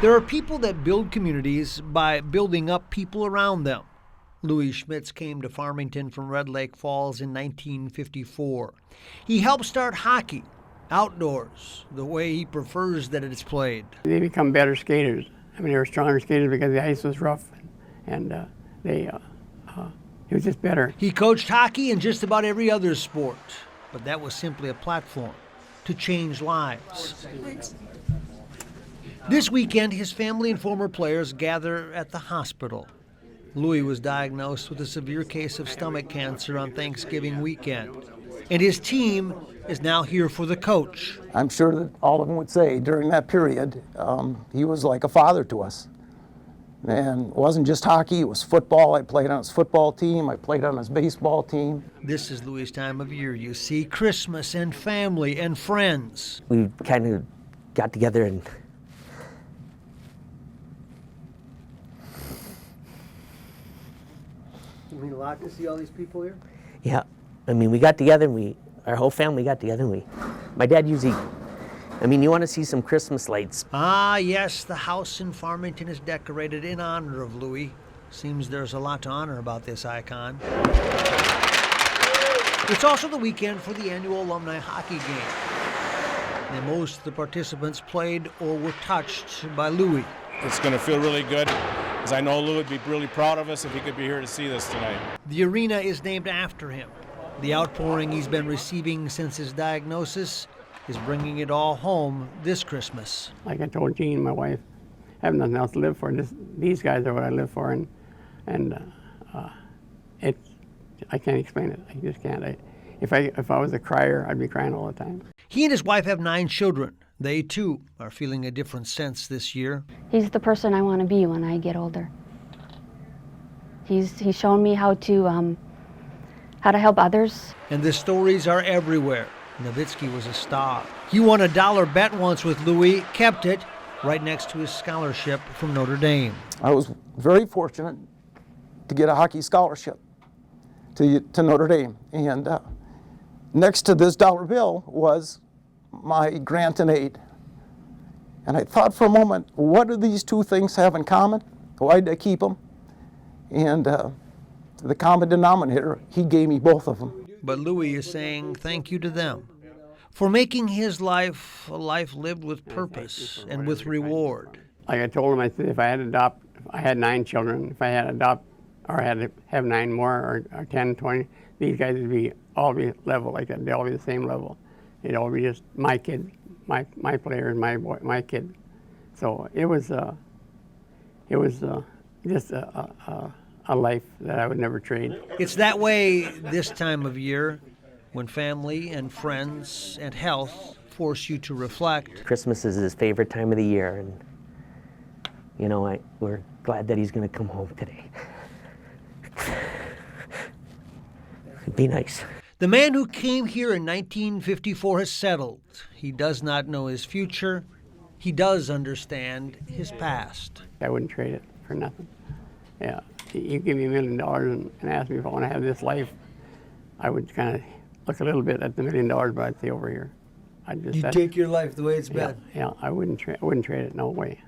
There are people that build communities by building up people around them. Louie Schmitz came to Farmington from Red Lake Falls in 1954. He helped start hockey, outdoors, the way he prefers that it's played. They become better skaters. I mean, they were stronger skaters because the ice was rough, and it was just better. He coached hockey in just about every other sport, but that was simply a platform to change lives. This weekend, his family and former players gather at the hospital. Louie was diagnosed with a severe case of stomach cancer on Thanksgiving weekend, and his team is now here for the coach. I'm sure that all of them would say during that period, he was like a father to us. And it wasn't just hockey, it was football. I played on his football team, I played on his baseball team. This is Louie's time of year, you see, Christmas and family and friends. We kind of got together and It mean a lot to see all these people here? yeah, I mean, we got together and our whole family got together and my dad usually, I mean, you want to see some Christmas lights. Ah, yes, the house in Farmington is decorated in honor of Louie. Seems there's a lot to honor about this icon. It's also the weekend for the annual alumni hockey game. And most of the participants played or were touched by Louie. It's going to feel really good, because I know Lou would be really proud of us if he could be here to see this tonight. The arena is named after him. The outpouring he's been receiving since his diagnosis is bringing it all home this Christmas. Like I told Jean, my wife, I have nothing else to live for. These guys are what I live for, and I can't explain it. I just can't. If I was a crier, I'd be crying all the time. He and his wife have 9 children. They, too, are feeling a different sense this year. He's the person I want to be when I get older. He's shown me how to help others. And the stories are everywhere. Nowitzki was a star. He won a $1 bet once with Louie, kept it right next to his scholarship from Notre Dame. I was very fortunate to get a hockey scholarship to Notre Dame. And next to this dollar bill was my grant and aid. And I thought for a moment, what do these two things have in common? Why did I keep them? And the common denominator, he gave me both of them. But Louie is saying thank you to them for making his life a life lived with purpose and with reward. Like I told him, I said, if I had 9 children, if I had adopt or had to have 9 more or 10, 20, these guys would all be level like that. They'd all be the same level. It'd all be just my kid, my player, and my kid. So it was just a life that I would never trade. It's that way this time of year when family and friends and health force you to reflect. Christmas is his favorite time of the year, and you know, we're glad that he's going to come home today. It'd be nice. The man who came here in 1954 has settled. He does not know his future. He does understand his past. I wouldn't trade it for nothing. Yeah, you give me $1 million and ask me if I want to have this life, I would kind of look a little bit at the $1 million, but I'd say over here. You take your life the way it's been. Yeah, I wouldn't trade it, no way.